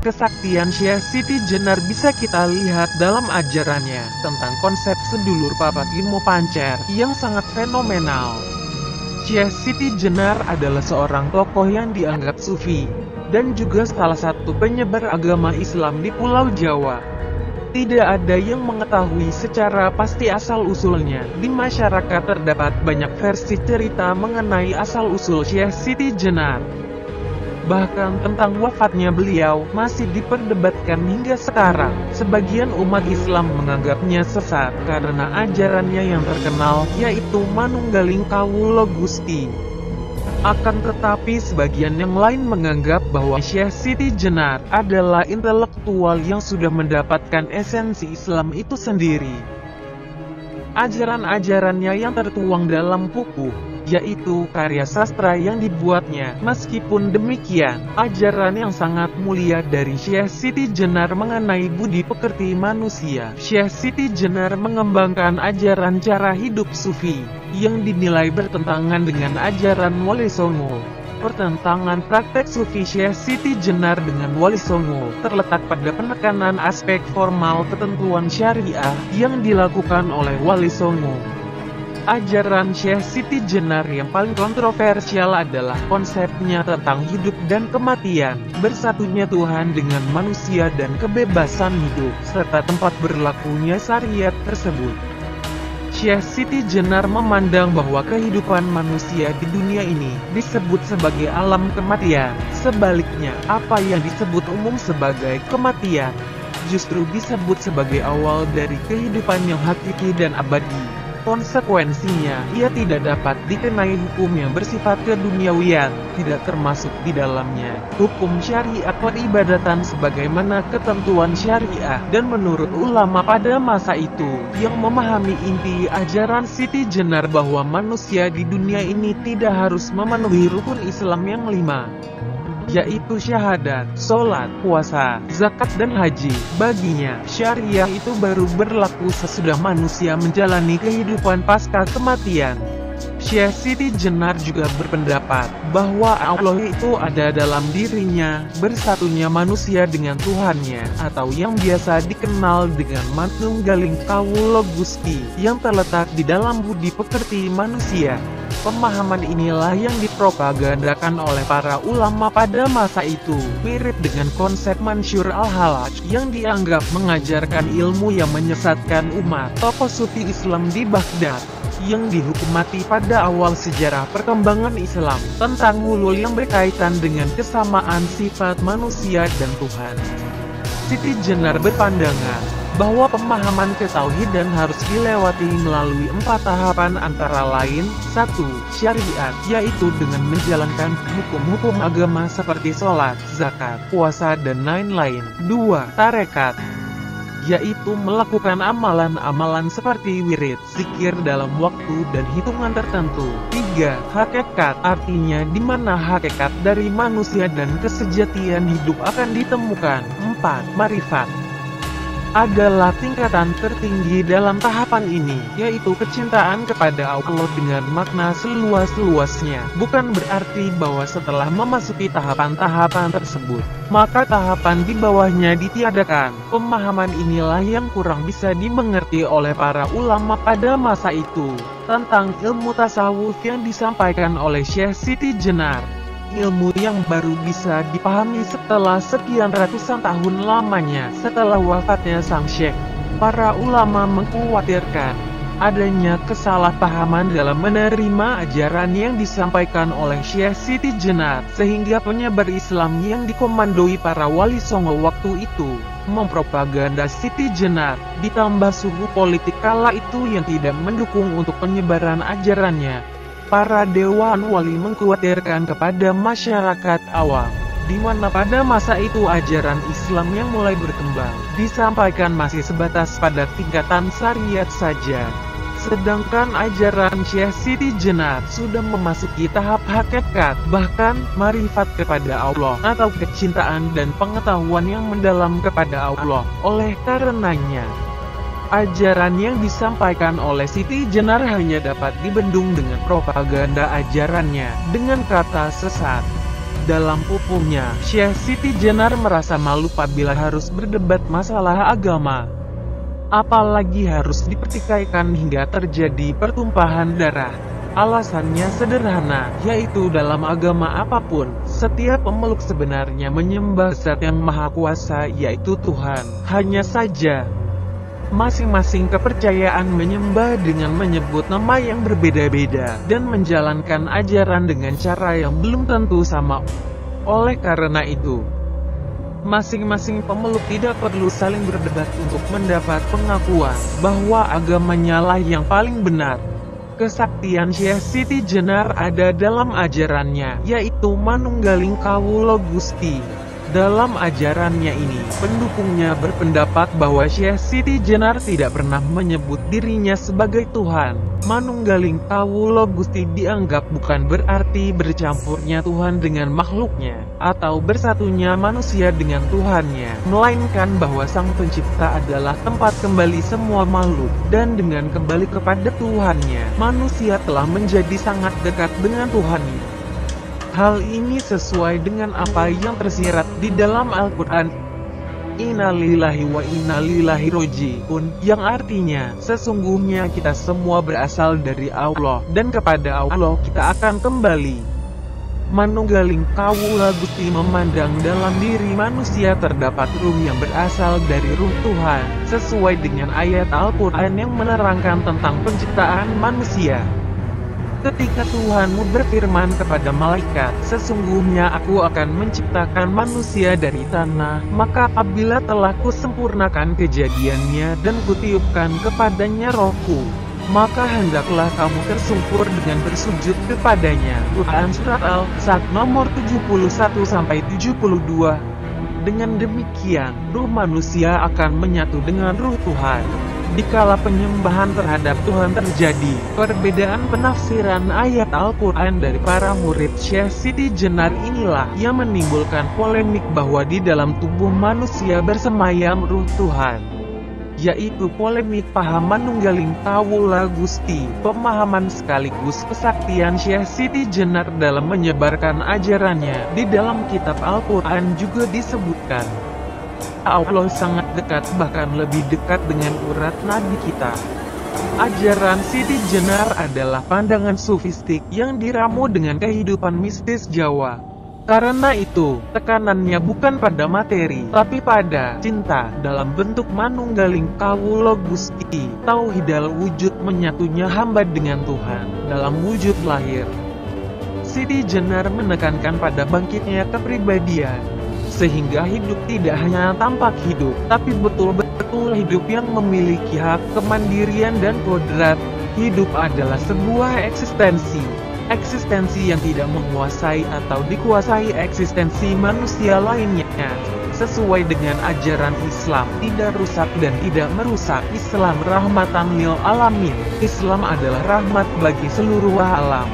Kesaktian Syekh Siti Jenar bisa kita lihat dalam ajarannya tentang konsep sedulur papat ilmu pancer yang sangat fenomenal. Syekh Siti Jenar adalah seorang tokoh yang dianggap sufi, dan juga salah satu penyebar agama Islam di Pulau Jawa. Tidak ada yang mengetahui secara pasti asal-usulnya. Di masyarakat terdapat banyak versi cerita mengenai asal-usul Syekh Siti Jenar. Bahkan tentang wafatnya beliau masih diperdebatkan hingga sekarang. Sebagian umat Islam menganggapnya sesat karena ajarannya yang terkenal, yaitu Manunggaling Kawula Gusti. Akan tetapi sebagian yang lain menganggap bahwa Syekh Siti Jenar adalah intelektual yang sudah mendapatkan esensi Islam itu sendiri. Ajaran-ajarannya yang tertuang dalam buku, yaitu karya sastra yang dibuatnya. Meskipun demikian, ajaran yang sangat mulia dari Syekh Siti Jenar mengenai budi pekerti manusia. Syekh Siti Jenar mengembangkan ajaran cara hidup sufi, yang dinilai bertentangan dengan ajaran Wali Songo. Pertentangan praktek sufi Syekh Siti Jenar dengan Wali Songo terletak pada penekanan aspek formal ketentuan syariah yang dilakukan oleh Wali Songo. Ajaran Syekh Siti Jenar yang paling kontroversial adalah konsepnya tentang hidup dan kematian, bersatunya Tuhan dengan manusia dan kebebasan hidup, serta tempat berlakunya syariat tersebut. Syekh Siti Jenar memandang bahwa kehidupan manusia di dunia ini disebut sebagai alam kematian. Sebaliknya, apa yang disebut umum sebagai kematian justru disebut sebagai awal dari kehidupan yang hakiki dan abadi. Konsekuensinya, ia tidak dapat dikenai hukum yang bersifat keduniawian, tidak termasuk di dalamnya hukum syariat peribadatan sebagaimana ketentuan syariah. Dan menurut ulama pada masa itu, yang memahami inti ajaran Siti Jenar bahwa manusia di dunia ini tidak harus memenuhi rukun Islam yang 5, yaitu syahadat, sholat, puasa, zakat dan haji. Baginya, syariah itu baru berlaku sesudah manusia menjalani kehidupan pasca kematian. Syekh Siti Jenar juga berpendapat bahwa Allah itu ada dalam dirinya, bersatunya manusia dengan Tuhannya, atau yang biasa dikenal dengan Manunggaling Kawula Gusti, yang terletak di dalam budi pekerti manusia. Pemahaman inilah yang dipropagandakan oleh para ulama pada masa itu, mirip dengan konsep Mansur al-Hallaj yang dianggap mengajarkan ilmu yang menyesatkan umat. Tokoh sufi Islam di Baghdad yang dihukum mati pada awal sejarah perkembangan Islam, tentang hulul yang berkaitan dengan kesamaan sifat manusia dan Tuhan. Siti Jenar berpandangan bahwa pemahaman ketauhidan harus dilewati melalui 4 tahapan antara lain: 1. Syariat, yaitu dengan menjalankan hukum-hukum agama seperti sholat, zakat, puasa dan lain-lain. 2. Tarekat, yaitu melakukan amalan-amalan seperti wirid, zikir dalam waktu dan hitungan tertentu. 3. Hakikat, artinya di mana hakikat dari manusia dan kesejatian hidup akan ditemukan. 4. Marifat adalah tingkatan tertinggi dalam tahapan ini, yaitu kecintaan kepada Allah dengan makna seluas-luasnya. Bukan berarti bahwa setelah memasuki tahapan-tahapan tersebut, maka tahapan di bawahnya ditiadakan. Pemahaman inilah yang kurang bisa dimengerti oleh para ulama pada masa itu tentang ilmu tasawuf yang disampaikan oleh Syekh Siti Jenar. Ilmu yang baru bisa dipahami setelah sekian ratusan tahun lamanya setelah wafatnya sang syekh. Para ulama mengkhawatirkan adanya kesalahpahaman dalam menerima ajaran yang disampaikan oleh Syekh Siti Jenar, sehingga penyebar Islam yang dikomandoi para Wali Songo waktu itu mempropaganda Siti Jenar, ditambah suhu politik kala itu yang tidak mendukung untuk penyebaran ajarannya. Para dewan wali mengkhawatirkan kepada masyarakat awam, di mana pada masa itu ajaran Islam yang mulai berkembang disampaikan masih sebatas pada tingkatan syariat saja. Sedangkan ajaran Syekh Siti Jenar sudah memasuki tahap hakikat, bahkan marifat kepada Allah, atau kecintaan dan pengetahuan yang mendalam kepada Allah. Oleh karenanya, ajaran yang disampaikan oleh Siti Jenar hanya dapat dibendung dengan propaganda ajarannya dengan kata sesat. Dalam pupuhnya, Syekh Siti Jenar merasa malu apabila harus berdebat masalah agama. Apalagi harus dipertikaikan hingga terjadi pertumpahan darah. Alasannya sederhana, yaitu dalam agama apapun, setiap pemeluk sebenarnya menyembah Zat yang Maha Kuasa, yaitu Tuhan. Hanya saja, masing-masing kepercayaan menyembah dengan menyebut nama yang berbeda-beda, dan menjalankan ajaran dengan cara yang belum tentu sama. Oleh karena itu, masing-masing pemeluk tidak perlu saling berdebat untuk mendapat pengakuan bahwa agamanya lah yang paling benar. Kesaktian Syekh Siti Jenar ada dalam ajarannya, yaitu Manunggaling Kawula Gusti. Dalam ajarannya ini, pendukungnya berpendapat bahwa Syekh Siti Jenar tidak pernah menyebut dirinya sebagai Tuhan. Manunggaling Kawula Gusti dianggap bukan berarti bercampurnya Tuhan dengan makhluknya, atau bersatunya manusia dengan Tuhannya, melainkan bahwa Sang Pencipta adalah tempat kembali semua makhluk, dan dengan kembali kepada Tuhannya, manusia telah menjadi sangat dekat dengan Tuhannya. Hal ini sesuai dengan apa yang tersirat di dalam Al-Quran. Innalillahi wa innalillahi roji'un, yang artinya, sesungguhnya kita semua berasal dari Allah, dan kepada Allah kita akan kembali. Manunggaling Kawula Gusti memandang dalam diri manusia terdapat ruh yang berasal dari ruh Tuhan, sesuai dengan ayat Al-Quran yang menerangkan tentang penciptaan manusia. Ketika Tuhanmu berfirman kepada malaikat, sesungguhnya aku akan menciptakan manusia dari tanah, maka apabila telah kusempurnakan kejadiannya dan kutiupkan kepadanya rohku, maka hendaklah kamu tersungkur dengan bersujud kepadanya. Quran Surat Al-Sad nomor 71-72. Dengan demikian, ruh manusia akan menyatu dengan ruh Tuhan. Dikala penyembahan terhadap Tuhan terjadi, perbedaan penafsiran ayat Al-Quran dari para murid Syekh Siti Jenar inilah yang menimbulkan polemik bahwa di dalam tubuh manusia bersemayam ruh Tuhan, yaitu polemik paham Manunggaling Kawula Gusti. Pemahaman sekaligus kesaktian Syekh Siti Jenar dalam menyebarkan ajarannya di dalam kitab Al-Quran juga disebutkan, Allah sangat dekat, bahkan lebih dekat dengan urat nadi kita. Ajaran Siti Jenar adalah pandangan sufistik yang diramu dengan kehidupan mistis Jawa. Karena itu, tekanannya bukan pada materi, tapi pada cinta dalam bentuk Manunggaling Kawula Gusti. Tauhidal wujud menyatunya hamba dengan Tuhan dalam wujud lahir. Siti Jenar menekankan pada bangkitnya kepribadian, sehingga hidup tidak hanya tampak hidup, tapi betul-betul hidup yang memiliki hak kemandirian dan kodrat. Hidup adalah sebuah eksistensi yang tidak menguasai atau dikuasai eksistensi manusia lainnya. Sesuai dengan ajaran Islam, tidak rusak dan tidak merusak. Islam rahmatan lil alamin. Islam adalah rahmat bagi seluruh alam.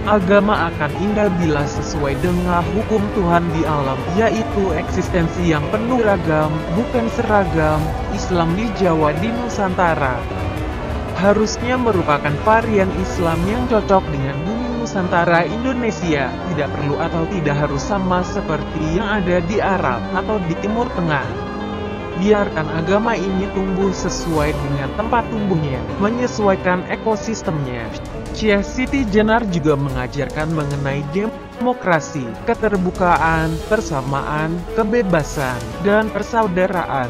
Agama akan indah bila sesuai dengan hukum Tuhan di alam, yaitu eksistensi yang penuh ragam, bukan seragam. Islam di Jawa di Nusantara harusnya merupakan varian Islam yang cocok dengan bumi Nusantara Indonesia. Tidak perlu atau tidak harus sama seperti yang ada di Arab atau di Timur Tengah. Biarkan agama ini tumbuh sesuai dengan tempat tumbuhnya, menyesuaikan ekosistemnya. Syekh Siti Jenar juga mengajarkan mengenai demokrasi, keterbukaan, persamaan, kebebasan, dan persaudaraan.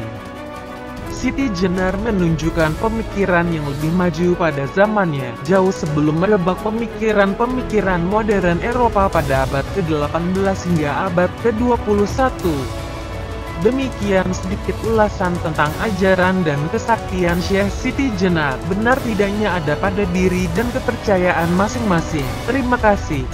Siti Jenar menunjukkan pemikiran yang lebih maju pada zamannya, jauh sebelum merebak pemikiran-pemikiran modern Eropa pada abad ke-18 hingga abad ke-21. Demikian sedikit ulasan tentang ajaran dan kesaktian Syekh Siti Jenar. Benar tidaknya ada pada diri dan kepercayaan masing-masing. Terima kasih.